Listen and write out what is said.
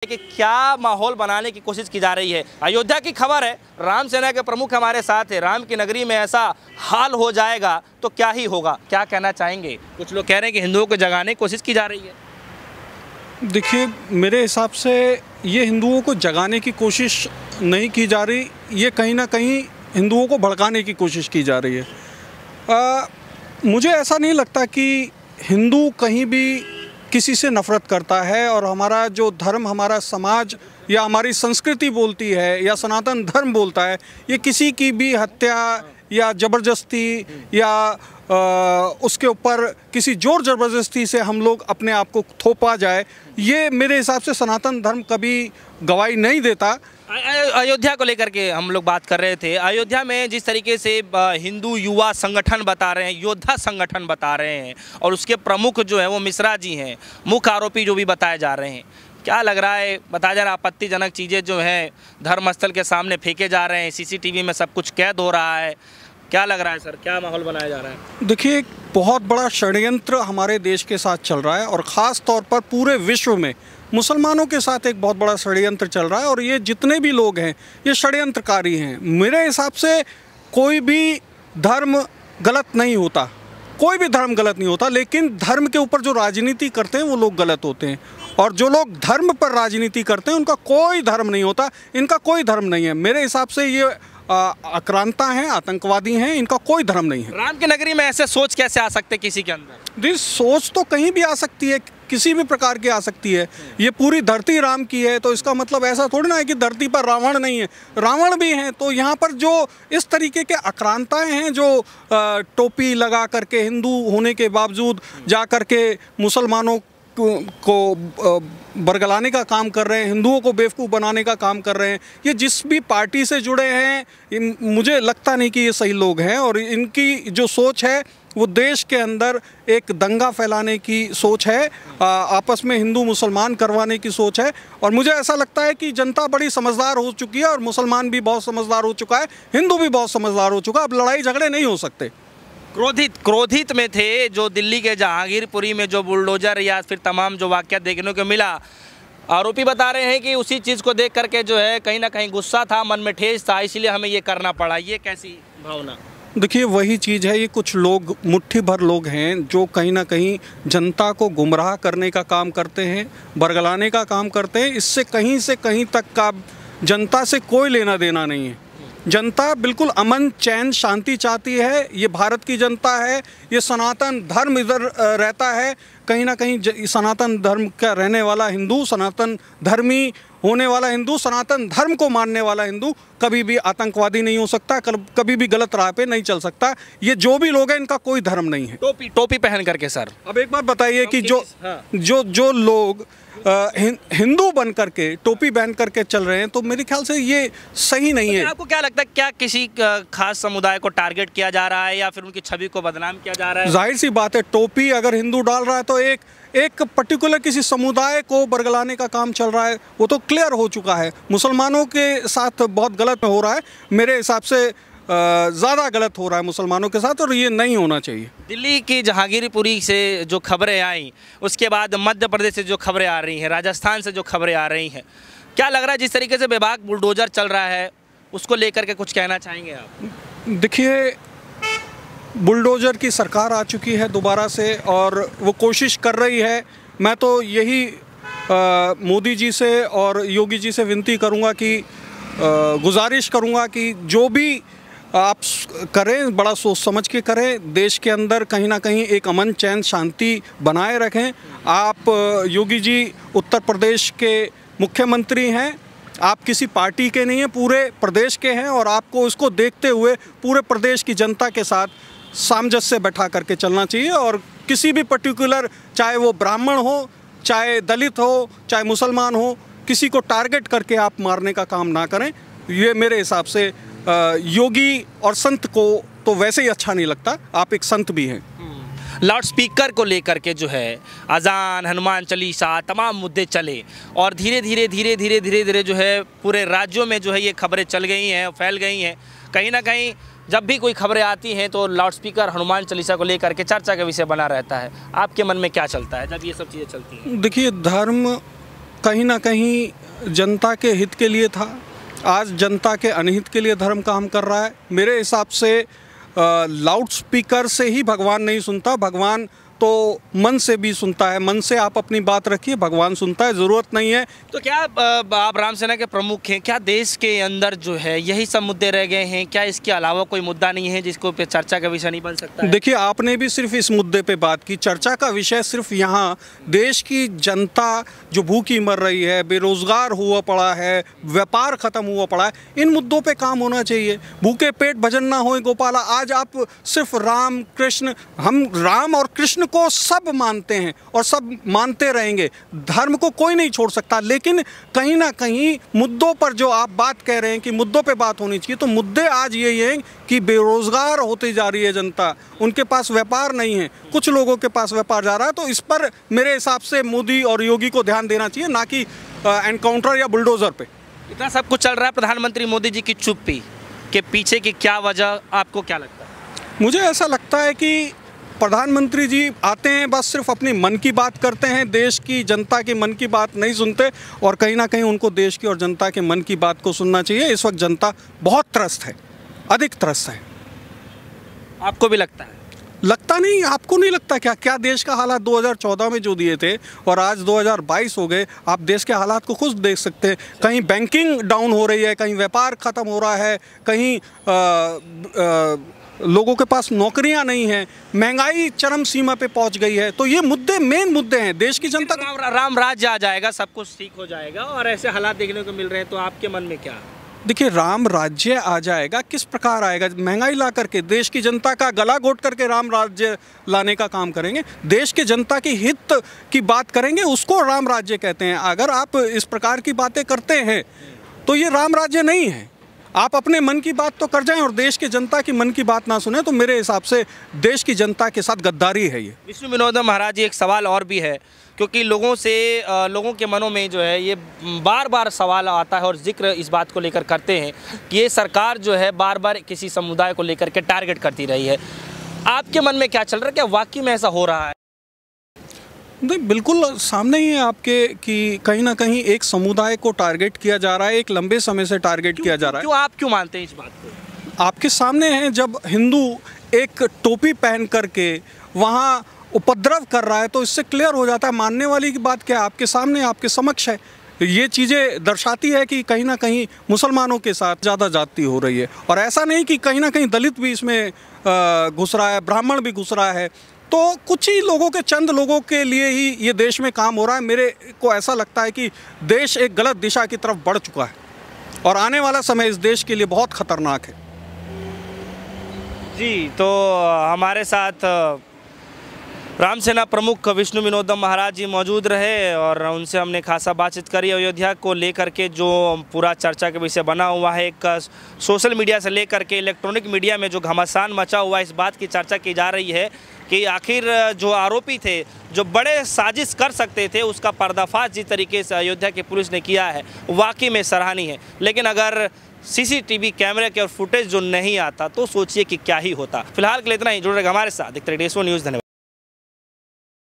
कि क्या माहौल बनाने की कोशिश की जा रही है। अयोध्या की खबर है, राम सेना के प्रमुख हमारे साथ है। राम की नगरी में ऐसा हाल हो जाएगा तो क्या ही होगा, क्या कहना चाहेंगे? कुछ लोग कह रहे हैं कि हिंदुओं को जगाने की कोशिश की जा रही है। देखिए, मेरे हिसाब से ये हिंदुओं को जगाने की कोशिश नहीं की जा रही, ये कहीं ना कहीं हिंदुओं को भड़काने की कोशिश की जा रही है। मुझे ऐसा नहीं लगता कि हिंदू कहीं भी किसी से नफ़रत करता है, और हमारा जो धर्म, हमारा समाज या हमारी संस्कृति बोलती है या सनातन धर्म बोलता है, ये किसी की भी हत्या या ज़बरदस्ती या उसके ऊपर किसी जोर ज़बरदस्ती से हम लोग अपने आप को थोपा जाए, ये मेरे हिसाब से सनातन धर्म कभी गवाही नहीं देता। अयोध्या को लेकर के हम लोग बात कर रहे थे। अयोध्या में जिस तरीके से हिंदू युवा संगठन बता रहे हैं, योद्धा संगठन बता रहे हैं, और उसके प्रमुख जो है वो मिश्रा जी हैं, मुख्य आरोपी जो भी बताए जा रहे हैं, क्या लग रहा है? बताया जा रहा है आपत्तिजनक चीज़ें जो हैं धर्मस्थल के सामने फेंके जा रहे हैं, सीसीटीवी में सब कुछ कैद हो रहा है। क्या लग रहा है सर, क्या माहौल बनाया जा रहा है? देखिए, एक बहुत बड़ा षड्यंत्र हमारे देश के साथ चल रहा है, और ख़ास तौर पर पूरे विश्व में मुसलमानों के साथ एक बहुत बड़ा षड्यंत्र चल रहा है, और ये जितने भी लोग हैं ये षड्यंत्रकारी हैं। मेरे हिसाब से कोई भी धर्म गलत नहीं होता, कोई भी धर्म गलत नहीं होता, लेकिन धर्म के ऊपर जो राजनीति करते हैं वो लोग गलत होते हैं, और जो लोग धर्म पर राजनीति करते हैं उनका कोई धर्म नहीं होता, इनका कोई धर्म नहीं है। मेरे हिसाब से ये आक्रांता हैं, आतंकवादी हैं, इनका कोई धर्म नहीं है। राम की नगरी में ऐसे सोच कैसे आ सकते किसी के अंदर? दिस सोच तो कहीं भी आ सकती है, किसी भी प्रकार की आ सकती है। ये पूरी धरती राम की है, तो इसका मतलब ऐसा थोड़ी ना है कि धरती पर रावण नहीं है, रावण भी हैं। तो यहाँ पर जो इस तरीके के आक्रांताएं हैं, जो टोपी लगा करके हिंदू होने के बावजूद जा करके मुसलमानों को बरगलाने का काम कर रहे हैं, हिंदुओं को बेवकूफ़ बनाने का काम कर रहे हैं, ये जिस भी पार्टी से जुड़े हैं, मुझे लगता नहीं कि ये सही लोग हैं, और इनकी जो सोच है वो देश के अंदर एक दंगा फैलाने की सोच है, आपस में हिंदू मुसलमान करवाने की सोच है। और मुझे ऐसा लगता है कि जनता बड़ी समझदार हो चुकी है, और मुसलमान भी बहुत समझदार हो चुका है, हिंदू भी बहुत समझदार हो चुका है। अब लड़ाई झगड़े नहीं हो सकते। क्रोधित में थे जो दिल्ली के जहांगीरपुरी में जो बुलडोजर या फिर तमाम जो वाक़या देखने को मिला, आरोपी बता रहे हैं कि उसी चीज़ को देख करके जो है कहीं ना कहीं गुस्सा था, मन में ठेस था, इसलिए हमें ये करना पड़ा। ये कैसी भावना? देखिए, वही चीज़ है, ये कुछ लोग, मुट्ठी भर लोग हैं जो कहीं ना कहीं जनता को गुमराह करने का काम करते हैं, बरगलाने का काम करते हैं। इससे कहीं से कहीं तक का जनता से कोई लेना देना नहीं है। जनता बिल्कुल अमन, चैन, शांति चाहती है। ये भारत की जनता है, ये सनातन धर्म इधर रहता है। कहीं ना कहीं सनातन धर्म का रहने वाला हिंदू, सनातन धर्मी होने वाला हिंदू, सनातन धर्म को मानने वाला हिंदू कभी भी आतंकवादी नहीं हो सकता, कभी भी गलत राह पे नहीं चल सकता। ये जो भी लोग हैं, इनका कोई धर्म नहीं है। टोपी पहन करके सर, अब एक बात बताइए कि जो लोग हिंदू बन करके टोपी पहन करके चल रहे हैं, तो मेरे ख्याल से ये सही नहीं है। आपको क्या लगता है, क्या किसी खास समुदाय को टारगेट किया जा रहा है या फिर उनकी छवि को बदनाम किया जा रहा है? जाहिर सी बात है, टोपी अगर हिंदू डाल रहा है तो एक पर्टिकुलर किसी समुदाय को बरगलाने का काम चल रहा है, वो तो क्लियर हो चुका है। मुसलमानों के साथ बहुत गलत हो रहा है, मेरे हिसाब से ज़्यादा गलत हो रहा है मुसलमानों के साथ, और ये नहीं होना चाहिए। दिल्ली की जहांगीरपुरी से जो खबरें आई, उसके बाद मध्य प्रदेश से जो खबरें आ रही हैं, राजस्थान से जो खबरें आ रही हैं, क्या लग रहा है जिस तरीके से बेबाक बुलडोजर चल रहा है, उसको लेकर के कुछ कहना चाहेंगे आप? देखिए, बुलडोजर की सरकार आ चुकी है दोबारा से, और वो कोशिश कर रही है। मैं तो यही मोदी जी से और योगी जी से विनती करूँगा कि गुजारिश करूँगा कि जो भी आप करें, बड़ा सोच समझ के करें। देश के अंदर कहीं ना कहीं एक अमन, चैन, शांति बनाए रखें। आप योगी जी उत्तर प्रदेश के मुख्यमंत्री हैं, आप किसी पार्टी के नहीं हैं, पूरे प्रदेश के हैं, और आपको उसको देखते हुए पूरे प्रदेश की जनता के साथ सामंजस्य बैठा करके चलना चाहिए। और किसी भी पर्टिकुलर, चाहे वो ब्राह्मण हो, चाहे दलित हो, चाहे मुसलमान हो, किसी को टारगेट करके आप मारने का काम ना करें। ये मेरे हिसाब से योगी और संत को तो वैसे ही अच्छा नहीं लगता, आप एक संत भी हैं। लाउड स्पीकर को लेकर के जो है अजान, हनुमान चालीसा, तमाम मुद्दे चले, और धीरे धीरे जो है पूरे राज्यों में जो है ये खबरें चल गई हैं, फैल गई हैं। कहीं ना कहीं जब भी कोई खबरें आती हैं तो लाउड स्पीकर, हनुमान चालीसा को लेकर के चर्चा का विषय बना रहता है। आपके मन में क्या चलता है जब ये सब चीज़ें चलती हैं? देखिए, धर्म कहीं ना कहीं जनता के हित के लिए था, आज जनता के अनहित के लिए धर्म काम कर रहा है। मेरे हिसाब से लाउड स्पीकर से ही भगवान नहीं सुनता, भगवान तो मन से भी सुनता है। मन से आप अपनी बात रखिए, भगवान सुनता है, ज़रूरत नहीं है। तो क्या आप राम सेना के प्रमुख हैं, क्या देश के अंदर जो है यही सब मुद्दे रह गए हैं? क्या इसके अलावा कोई मुद्दा नहीं है जिसको पे चर्चा का विषय नहीं बन सकता है? देखिए, आपने भी सिर्फ इस मुद्दे पे बात की, चर्चा का विषय सिर्फ यहाँ देश की जनता जो भूखी मर रही है, बेरोजगार हुआ पड़ा है, व्यापार खत्म हुआ पड़ा है, इन मुद्दों पे काम होना चाहिए। भूखे पेट भजन ना होए गोपाला। आज आप सिर्फ राम कृष्ण, हम राम और कृष्ण को सब मानते हैं और सब मानते रहेंगे, धर्म को कोई नहीं छोड़ सकता। लेकिन कहीं ना कहीं मुद्दों पर जो आप बात कह रहे हैं कि मुद्दों पे बात होनी चाहिए, तो मुद्दे आज यही हैं कि बेरोजगार होती जा रही है जनता, उनके पास व्यापार नहीं है, कुछ लोगों के पास व्यापार जा रहा है। तो इस पर मेरे हिसाब से मोदी और योगी को ध्यान देना चाहिए, ना कि एनकाउंटर या बुलडोजर पे। इतना सब कुछ चल रहा है, प्रधानमंत्री मोदी जी की चुप्पी के पीछे की क्या वजह, आपको क्या लगता है? मुझे ऐसा लगता है कि प्रधानमंत्री जी आते हैं, बस सिर्फ अपनी मन की बात करते हैं, देश की जनता की मन की बात नहीं सुनते। और कहीं ना कहीं उनको देश की और जनता के मन की बात को सुनना चाहिए। इस वक्त जनता बहुत त्रस्त है, अधिक त्रस्त है। आपको भी लगता है? लगता नहीं, आपको नहीं लगता क्या? क्या देश का हालात 2014 में जो दिए थे और आज 2022 हो गए, आप देश के हालात को खुद देख सकते हैं। कहीं बैंकिंग डाउन हो रही है, कहीं व्यापार ख़त्म हो रहा है, कहीं लोगों के पास नौकरियां नहीं हैं, महंगाई चरम सीमा पे पहुंच गई है। तो ये मुद्दे मेन मुद्दे हैं देश की जनता को। राम राज्य आ जाएगा, सब कुछ ठीक हो जाएगा और ऐसे हालात देखने को मिल रहे हैं, तो आपके मन में क्या? देखिए, राम राज्य आ जाएगा, किस प्रकार आएगा? महंगाई ला करके, देश की जनता का गला घोट करके राम राज्य लाने का काम करेंगे, देश के जनता की हित की बात करेंगे, उसको राम राज्य कहते हैं। अगर आप इस प्रकार की बातें करते हैं तो ये राम राज्य नहीं है। आप अपने मन की बात तो कर जाएं और देश के जनता की मन की बात ना सुने, तो मेरे हिसाब से देश की जनता के साथ गद्दारी है ये। विष्णु विनोदम महाराज जी, एक सवाल और भी है, क्योंकि लोगों के मनों में जो है ये बार बार सवाल आता है और जिक्र इस बात को लेकर करते हैं कि ये सरकार जो है बार बार किसी समुदाय को लेकर के टारगेट करती रही है। आपके मन में क्या चल रहा है? क्या वाकई में ऐसा हो रहा है? नहीं, बिल्कुल सामने ही है आपके कि कहीं ना कहीं एक समुदाय को टारगेट किया जा रहा है, एक लंबे समय से टारगेट किया जा रहा है। आप क्यों मानते हैं इस बात को? आपके सामने है, जब हिंदू एक टोपी पहन करके वहाँ उपद्रव कर रहा है तो इससे क्लियर हो जाता है। मानने वाली की बात क्या है? आपके सामने, आपके समक्ष है। ये चीज़ें दर्शाती है कि कहीं ना कहीं मुसलमानों के साथ ज़्यादा जाति हो रही है। और ऐसा नहीं कि कहीं ना कहीं दलित भी इसमें घुस रहा है, ब्राह्मण भी घुस रहा है। तो कुछ ही लोगों के, चंद लोगों के लिए ही ये देश में काम हो रहा है। मेरे को ऐसा लगता है कि देश एक गलत दिशा की तरफ बढ़ चुका है और आने वाला समय इस देश के लिए बहुत खतरनाक है। जी, तो हमारे साथ राम सेना प्रमुख विष्णु विनोदम महाराज जी मौजूद रहे और उनसे हमने खासा बातचीत करी। अयोध्या को लेकर के जो पूरा चर्चा का विषय बना हुआ है, एक सोशल मीडिया से लेकर के इलेक्ट्रॉनिक मीडिया में जो घमासान मचा हुआ है, इस बात की चर्चा की जा रही है कि आखिर जो आरोपी थे, जो बड़े साजिश कर सकते थे, उसका पर्दाफाश जिस तरीके से अयोध्या की पुलिस ने किया है वाकई में सराहनीय है। लेकिन अगर सीसीटीवी कैमरे के और फुटेज जो नहीं आता तो सोचिए कि क्या ही होता। फिलहाल के लिए इतना ही। जुड़ रहे हमारे साथ, देखते रहिए DSO न्यूज़। धन्यवाद।